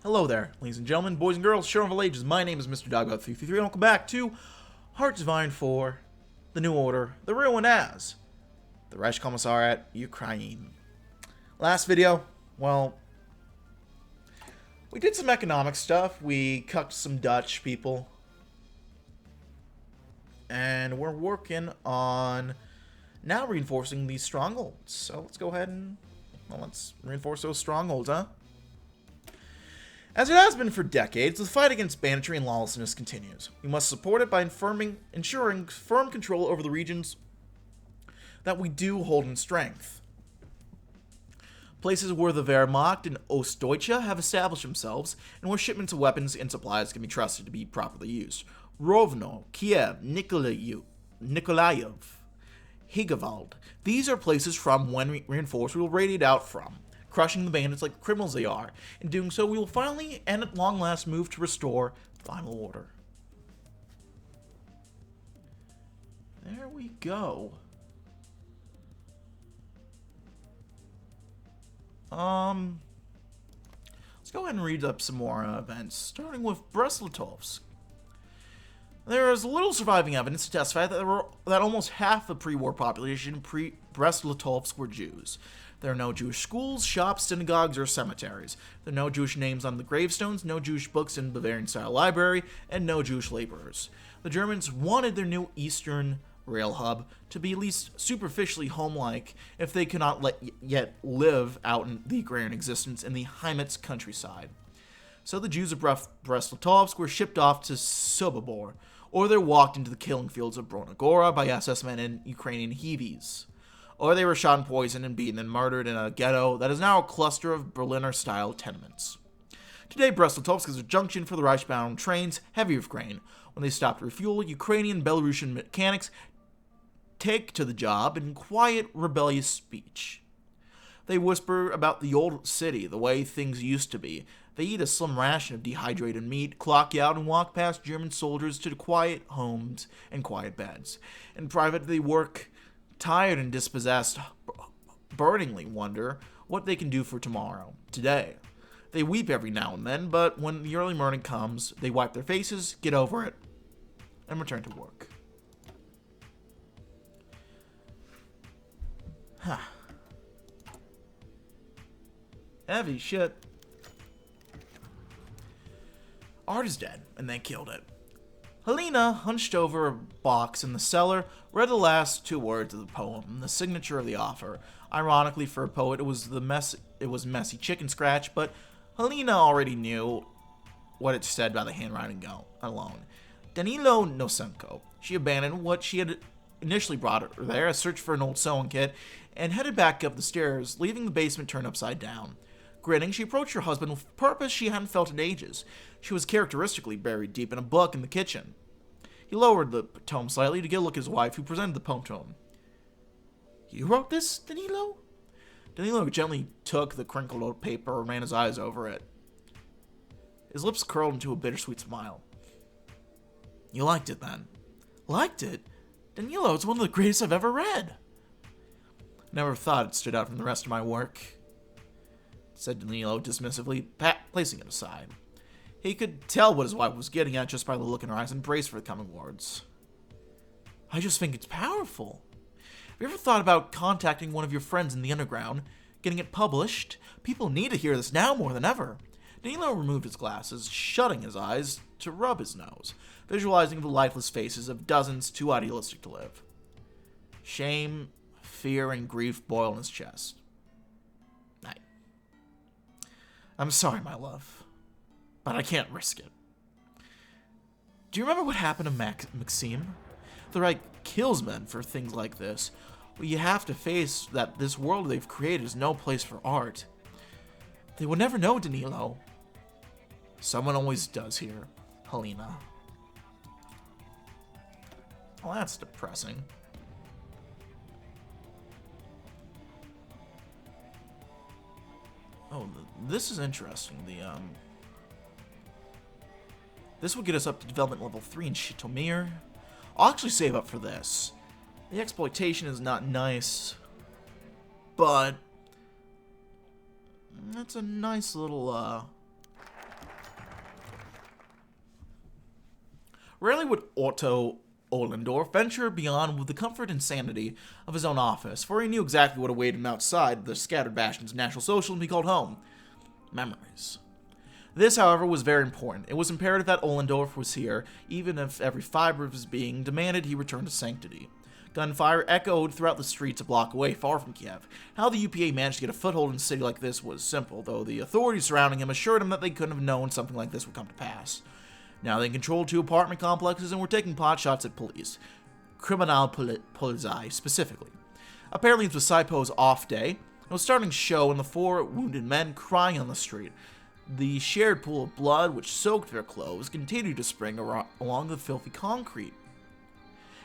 Hello there, ladies and gentlemen, boys and girls, children of all ages. My name is Mr. Doggo333, and welcome back to Heart Divine 4, The New Order, the real one as the Reich Commissariat, Ukraine. Last video, well, we did some economic stuff. We cucked some Dutch people. And we're working on now reinforcing these strongholds. So let's go ahead and, well, let's reinforce those strongholds, huh? As it has been for decades, the fight against banditry and lawlessness continues. We must support it by ensuring firm control over the regions that we do hold in strength. Places where the Wehrmacht and Ostdeutsche have established themselves, and where shipments of weapons and supplies can be trusted to be properly used. Rovno, Kiev, Nikolaev, Higewald. These are places from when reinforced we will radiate out from, crushing the bandits like criminals they are. In doing so, we will finally and at long last move to restore final order. There we go. Let's go ahead and read up some more events, starting with Brest-Litovsk. There is little surviving evidence to testify that almost half the pre-war population pre-Brest-Litovsk were Jews. There are no Jewish schools, shops, synagogues, or cemeteries. There are no Jewish names on the gravestones, no Jewish books in Bavarian-style library, and no Jewish laborers. The Germans wanted their new eastern rail hub to be at least superficially home-like if they could not yet live out in the agrarian existence in the Heimat's countryside. So the Jews of Brest-Litovsk were shipped off to Sobibor, or they walked into the killing fields of Bronagora by SS men and Ukrainian heavies. Or they were shot and poisoned and beaten and murdered in a ghetto that is now a cluster of Berliner-style tenements. Today, Brest-Litovsk is a junction for the Reichsbound trains heavy with grain. When they stop to refuel, Ukrainian and Belarusian mechanics take to the job in quiet, rebellious speech. They whisper about the old city, the way things used to be. They eat a slim ration of dehydrated meat, clock out, and walk past German soldiers to quiet homes and quiet beds. In private, they work tired and dispossessed, burningly wonder what they can do for tomorrow, today. They weep every now and then, but when the early morning comes, they wipe their faces, get over it, and return to work. Huh. Heavy shit. Art is dead, and they killed it. Helena, hunched over a box in the cellar, read the last two words of the poem, the signature of the author. Ironically, for a poet, it was messy chicken scratch, but Helena already knew what it said by the handwriting alone. Danilo Nosenko. She abandoned what she had initially brought her there, a search for an old sewing kit, and headed back up the stairs, leaving the basement turned upside down. Grinning, she approached her husband with a purpose she hadn't felt in ages. She was characteristically buried deep in a book in the kitchen. He lowered the tome slightly to get a look at his wife, who presented the poem to him. "You wrote this, Danilo?" Danilo gently took the crinkled old paper and ran his eyes over it. His lips curled into a bittersweet smile. "You liked it, then?" "Liked it? Danilo, it's one of the greatest I've ever read." "Never thought it stood out from the rest of my work," said Danilo dismissively, placing it aside. He could tell what his wife was getting at just by the look in her eyes and braced for the coming words. "I just think it's powerful. Have you ever thought about contacting one of your friends in the underground, getting it published? People need to hear this now more than ever." Danilo removed his glasses, shutting his eyes to rub his nose, visualizing the lifeless faces of dozens too idealistic to live. Shame, fear, and grief boiled in his chest. "I'm sorry, my love, but I can't risk it. Do you remember what happened to Maxime? The Reich kills men for things like this. Well, you have to face that this world they've created is no place for art. They would never know, Danilo." "Someone always does here, Helena." Well, that's depressing. Oh, this is interesting. This will get us up to development level 3 in Shitomir. I'll actually save up for this. The exploitation is not nice, but it's a nice little Rarely would Otto Ollendorf venture beyond with the comfort and sanity of his own office, for he knew exactly what awaited him outside the scattered bastions of National Socialism he called home. Memories. This, however, was very important. It was imperative that Ollendorf was here, even if every fiber of his being demanded he return to sanctity. Gunfire echoed throughout the streets a block away, far from Kiev. How the UPA managed to get a foothold in a city like this was simple, though the authorities surrounding him assured him that they couldn't have known something like this would come to pass. Now they controlled 2 apartment complexes and were taking pot shots at police. Kriminalpolizei, specifically. Apparently it was Saipo's off day. It was starting to show in the 4 wounded men crying on the street. The shared pool of blood, which soaked their clothes, continued to spring along the filthy concrete.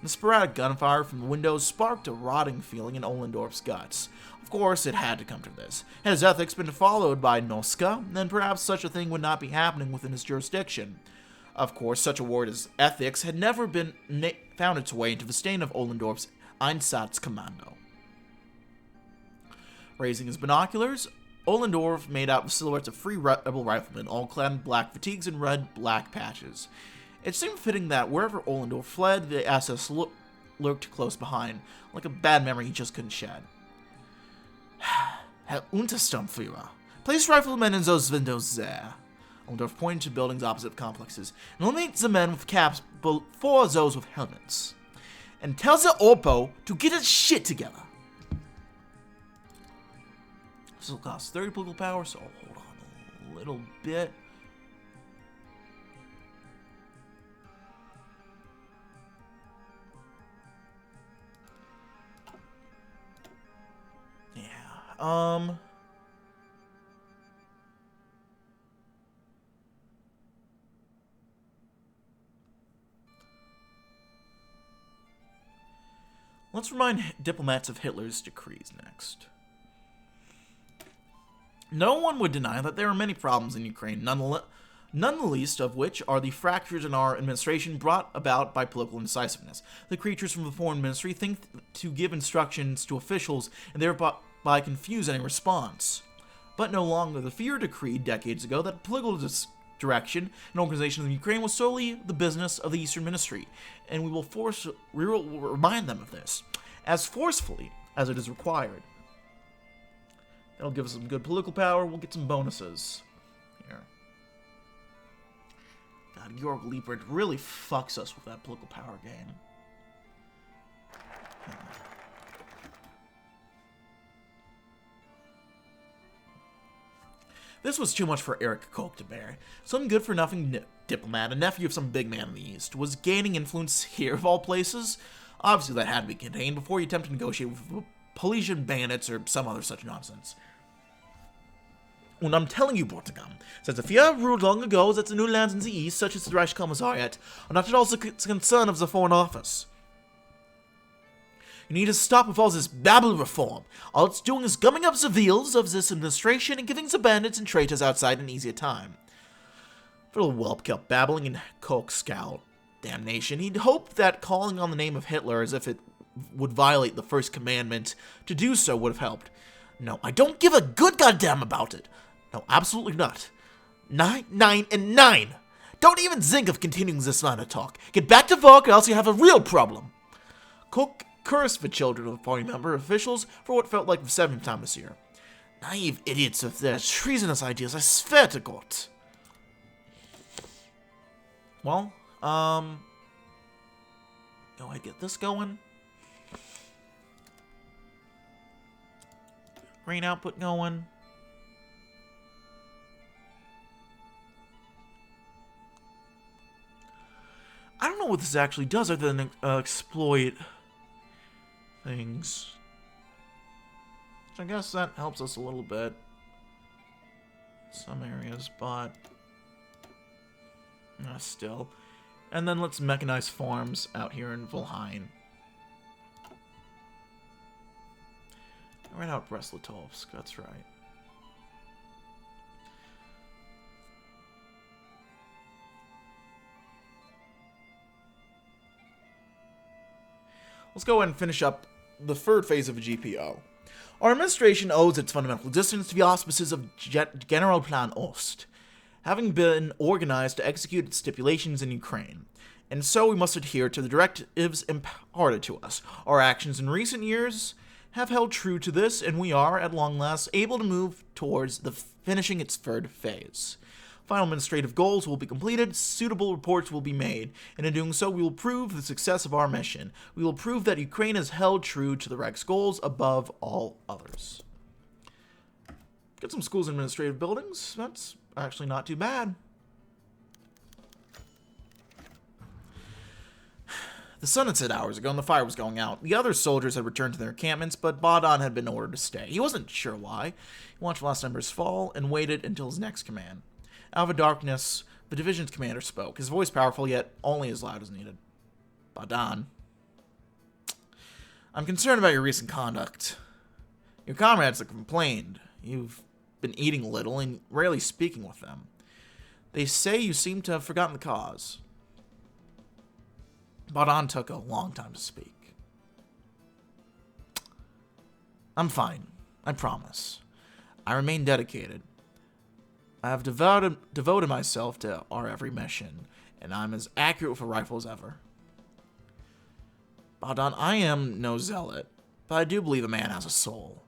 The sporadic gunfire from the windows sparked a rotting feeling in Ollendorf's guts. Of course, it had to come to this. Had his ethics been followed by Noska, then perhaps such a thing would not be happening within his jurisdiction. Of course, such a word as ethics had never been found its way into the stain of Ollendorf's Einsatzkommando. Raising his binoculars, Ollendorf made out the silhouettes of 3 rebel riflemen, all clad in black fatigues and red black patches. It seemed fitting that wherever Ollendorf fled, the SS lurked close behind, like a bad memory he just couldn't shed. Herr Untersturmführer, place riflemen in those windows there. Ollendorf pointed to buildings opposite the complexes, and eliminate the men with caps before those with helmets. And tell the Orpo to get his shit together. This will cost 30 political power, so I'll hold on a little bit. Yeah, let's remind diplomats of Hitler's decrees next. No one would deny that there are many problems in Ukraine, none the least of which are the fractures in our administration brought about by political indecisiveness. The creatures from the foreign ministry think to give instructions to officials and thereby confuse any response. But no longer. The fear decreed decades ago that political direction and organization of Ukraine was solely the business of the Eastern Ministry, and we will remind them of this as forcefully as it is required. That'll give us some good political power. We'll get some bonuses here. God, Georg Liebert really fucks us with that political power game. This was too much for Erich Koch to bear. Some good-for-nothing diplomat, a nephew of some big man in the East, was gaining influence here of all places. Obviously that had to be contained before he attempted to negotiate with Polesian bandits or some other such nonsense. And I'm telling you, Bortigam, since the fear ruled long ago that the new lands in the East, such as the Reich Commissariat, are not at all the concern of the Foreign Office. You need to stop with all this babble reform. All it's doing is gumming up the wheels of this administration and giving the bandits and traitors outside an easier time. The little whelp kept babbling, and Koch scowled. Damnation, he'd hoped that calling on the name of Hitler as if it would violate the first commandment to do so would have helped. No, I don't give a good goddamn about it. No, absolutely not. 9, 9, and 9! Don't even think of continuing this line of talk. Get back to work or else you have a real problem. Koch cursed the children of the party member officials for what felt like the 7th time this year. Naive idiots with their treasonous ideas, I swear to God. Well, go ahead, get this going. Grain output going. I don't know what this actually does other than exploit things. Which I guess that helps us a little bit. Some areas, but still. And then let's mechanize farms out here in Volheim. Right out Brest-Litovsk, that's right. Let's go ahead and finish up the third phase of a GPO. Our administration owes its fundamental existence to the auspices of Generalplan Ost, having been organized to execute its stipulations in Ukraine. and so we must adhere to the directives imparted to us. Our actions in recent years have held true to this, and we are, at long last, able to move towards the finishing its third phase. Final administrative goals will be completed, suitable reports will be made, and in doing so we will prove the success of our mission. We will prove that Ukraine has held true to the Rex goals above all others. Get some schools and administrative buildings. That's actually not too bad. The sun had set hours ago and the fire was going out. The other soldiers had returned to their encampments, but Badon had been ordered to stay. He wasn't sure why. He watched the last embers fall and waited until his next command. Out of the darkness, the division's commander spoke, his voice powerful, yet only as loud as needed. Badon, I'm concerned about your recent conduct. Your comrades have complained. You've been eating little and rarely speaking with them. They say you seem to have forgotten the cause. Badon took a long time to speak. I'm fine, I promise. I remain dedicated. I have devoted myself to our every mission, and I'm as accurate with a rifle as ever. Badon, I am no zealot, but I do believe a man has a soul.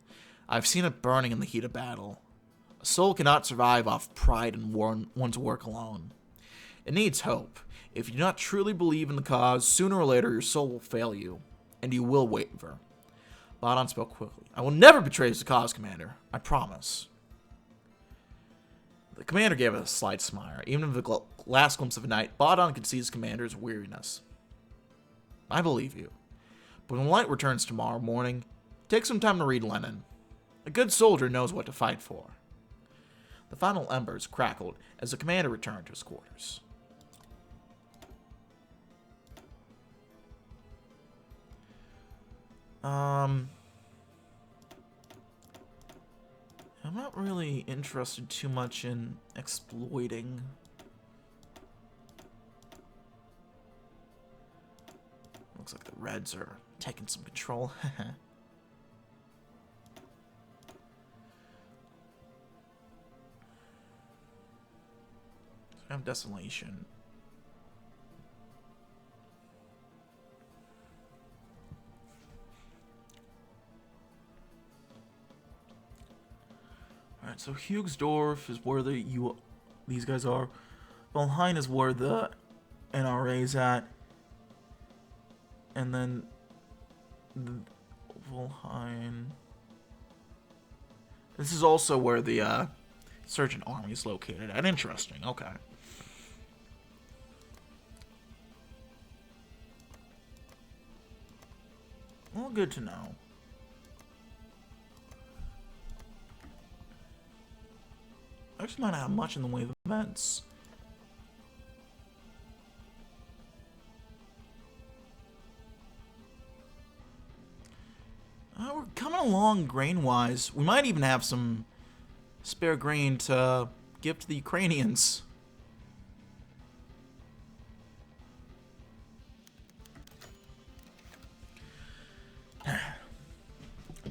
I've seen it burning in the heat of battle. A soul cannot survive off pride and one's work alone. It needs hope. If you do not truly believe in the cause, sooner or later your soul will fail you, and you will waver. Badon spoke quickly. I will never betray the cause, Commander. I promise. The commander gave a slight smile. Even in the last glimpse of a night, Badon could see his commander's weariness. I believe you. But when light returns tomorrow morning, take some time to read Lenin. A good soldier knows what to fight for. The final embers crackled as the commander returned to his quarters. I'm not really interested too much in exploiting. Looks like the Reds are taking some control. So I have Desolation. Alright, so Hugsdorf is where these guys are. Valheim is where the NRA's at. And then Valheim. This is also where the Sergeant Army is located at. Interesting, okay. Well, good to know. I actually might not have much in the way of events. We're coming along grain-wise. We might even have some spare grain to give to the Ukrainians.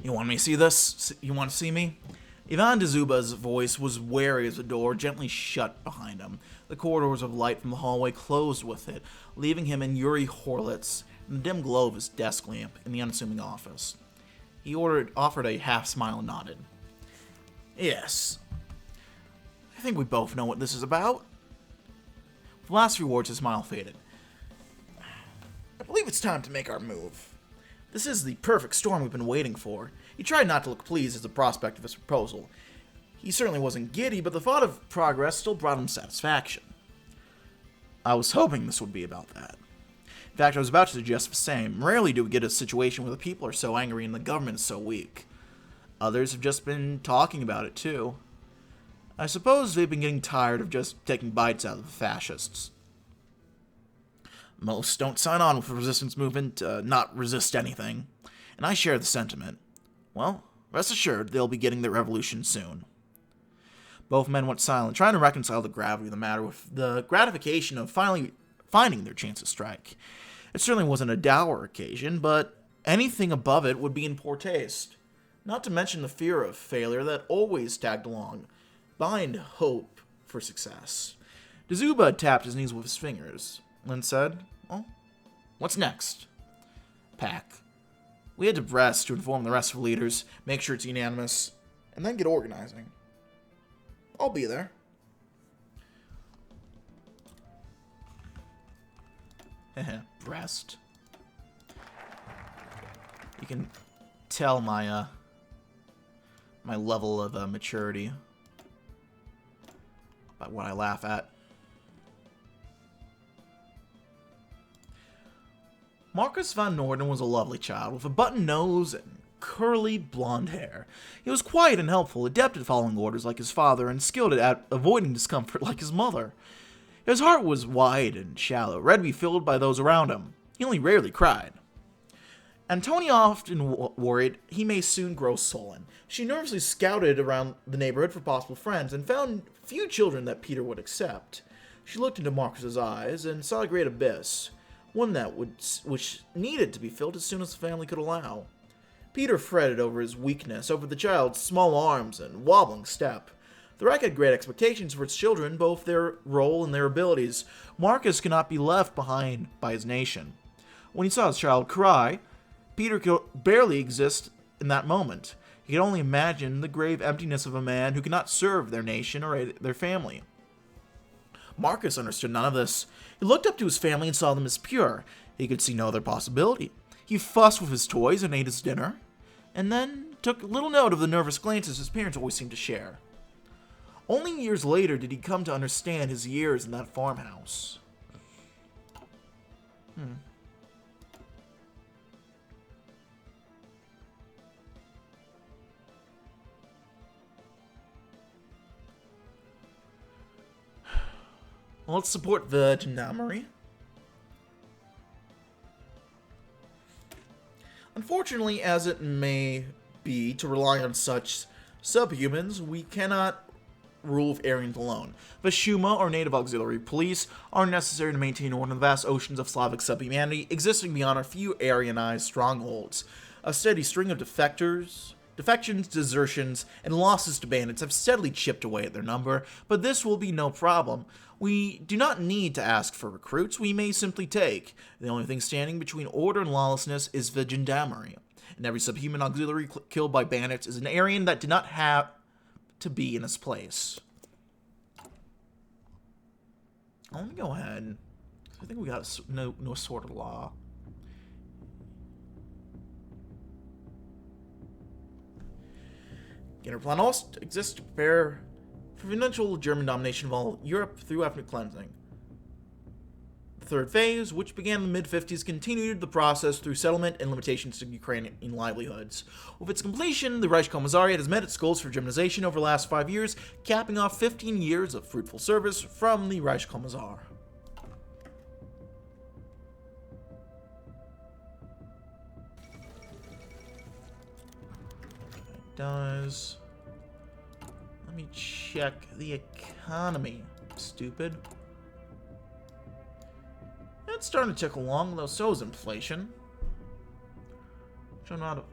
You want me to see this? You want to see me? Ivan Dzuba's voice was wary as the door gently shut behind him. The corridors of light from the hallway closed with it, leaving him in Yuri Horlitz in the dim glow of his desk lamp in the unassuming office. He offered a half smile and nodded. Yes. I think we both know what this is about. With the last few words, his smile faded. I believe it's time to make our move. This is the perfect storm we've been waiting for. He tried not to look pleased at the prospect of his proposal. He certainly wasn't giddy, but the thought of progress still brought him satisfaction. I was hoping this would be about that. In fact, I was about to suggest the same. Rarely do we get a situation where the people are so angry and the government is so weak. Others have just been talking about it, too. I suppose they've been getting tired of just taking bites out of the fascists. Most don't sign on with the resistance movement, not resist anything. And I share the sentiment. Well, rest assured, they'll be getting their revolution soon. Both men went silent, trying to reconcile the gravity of the matter with the gratification of finally finding their chance to strike. It certainly wasn't a dour occasion, but anything above it would be in poor taste. Not to mention the fear of failure that always tagged along behind hope for success. Dzuba tapped his knees with his fingers. Lynn said. Well, what's next? Pack. We head to Brest to inform the rest of the leaders, make sure it's unanimous, and then get organizing. I'll be there. Brest. You can tell my my level of maturity by what I laugh at. Marcus van Norden was a lovely child with a button nose and curly blonde hair. He was quiet and helpful, adept at following orders like his father, and skilled at avoiding discomfort like his mother. His heart was wide and shallow, ready to be filled by those around him. He only rarely cried. Antonia often worried he may soon grow sullen. She nervously scouted around the neighborhood for possible friends and found few children that Peter would accept. She looked into Marcus's eyes and saw a great abyss, one that which needed to be filled as soon as the family could allow. Peter fretted over his weakness, over the child's small arms and wobbling step. The Reich had great expectations for its children, both their role and their abilities. Marcus could not be left behind by his nation. When he saw his child cry, Peter could barely exist in that moment. He could only imagine the grave emptiness of a man who could not serve their nation or their family. Marcus understood none of this. He looked up to his family and saw them as pure. He could see no other possibility. He fussed with his toys and ate his dinner, and then took little note of the nervous glances his parents always seemed to share. Only years later did he come to understand his years in that farmhouse. Well, let's support the gendarmerie. Unfortunately, as it may be to rely on such subhumans, we cannot rule with Aryans alone. Vashuma, or native auxiliary police, are necessary to maintain order in the vast oceans of Slavic subhumanity existing beyond our few Aryanized strongholds. A steady string of defections, desertions, and losses to bandits have steadily chipped away at their number, but this will be no problem. We do not need to ask for recruits, we may simply take. The only thing standing between order and lawlessness is the gendarmerie. And every subhuman auxiliary killed by bandits is an Aryan that did not have to be in his place. Let me go ahead. I think we got no sort of law. Plan also exists to prepare for eventual German domination of all Europe through ethnic cleansing. The third phase, which began in the mid-50s, continued the process through settlement and limitations to Ukrainian livelihoods. With its completion, the Reichskommissariat has met its goals for Germanization over the last 5 years, capping off 15 years of fruitful service from the Reichskommissar. Does... Let me check the economy, stupid. It's starting to tick along, though so is inflation. Which I'm not...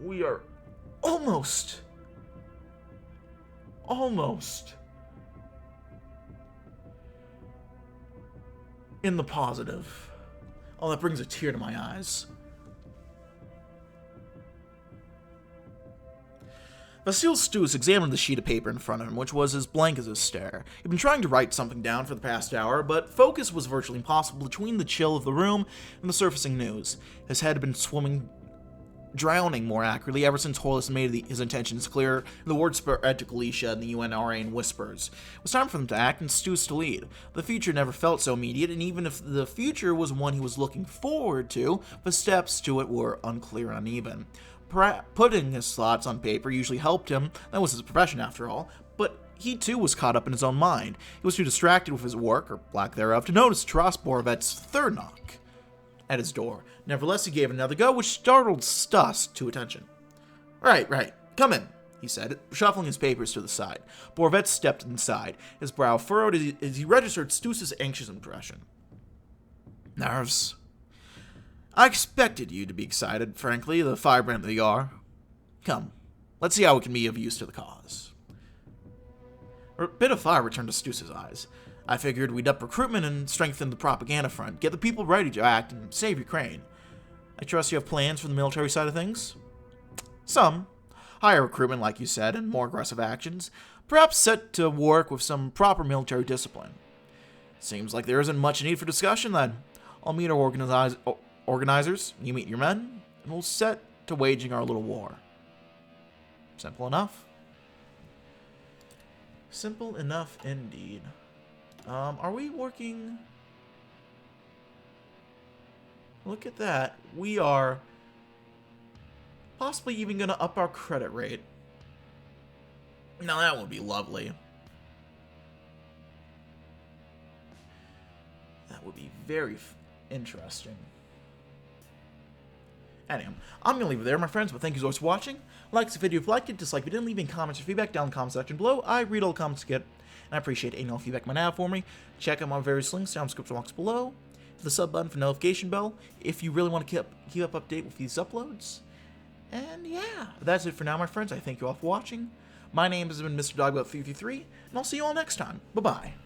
We are almost in the positive. Oh, that brings a tear to my eyes. Vasil Stus examined the sheet of paper in front of him, which was as blank as his stare. He'd been trying to write something down for the past hour, but focus was virtually impossible between the chill of the room and the surfacing news. His head had been drowning more accurately, ever since Horlis made his intentions clear, and the word spread to Galicia and the UNRA in whispers. It was time for them to act and Stus to lead. The future never felt so immediate, and even if the future was one he was looking forward to, the steps to it were unclear and uneven. Putting his thoughts on paper usually helped him, that was his profession after all, but he too was caught up in his own mind. He was too distracted with his work, or lack thereof, to notice Taras Borovet's third knock at his door. Nevertheless, he gave another go, which startled Stus to attention. Right, come in, he said, shuffling his papers to the side. Borovet stepped inside, his brow furrowed as he registered Stus's anxious impression. Nerves. I expected you to be excited, frankly, the firebrand that you are. Come, let's see how it can be of use to the cause. A bit of fire returned to Stus's eyes. I figured we'd up recruitment and strengthen the propaganda front, get the people ready to act, and save Ukraine. I trust you have plans for the military side of things? Some. Higher recruitment, like you said, and more aggressive actions. Perhaps set to work with some proper military discipline. Seems like there isn't much need for discussion then. I'll meet our organizers, you meet your men, and we'll set to waging our little war. Simple enough. Simple enough indeed. Are we working? Look at that. We are possibly even going to up our credit rate. Now that would be lovely. That would be very interesting. Anyway, I'm going to leave it there, my friends, but thank you so much for watching. Like this video if you liked it, dislike if you didn't, leave any comments or feedback down in the comment section below. I read all the comments you get, and I appreciate any all feedback you might have for me. Check out my various links down in the description box below. Hit the sub button for notification bell if you really want to keep up update with these uploads. And yeah, that's it for now, my friends. I thank you all for watching. My name has been Mr. Dogbout333, and I'll see you all next time. Bye-bye.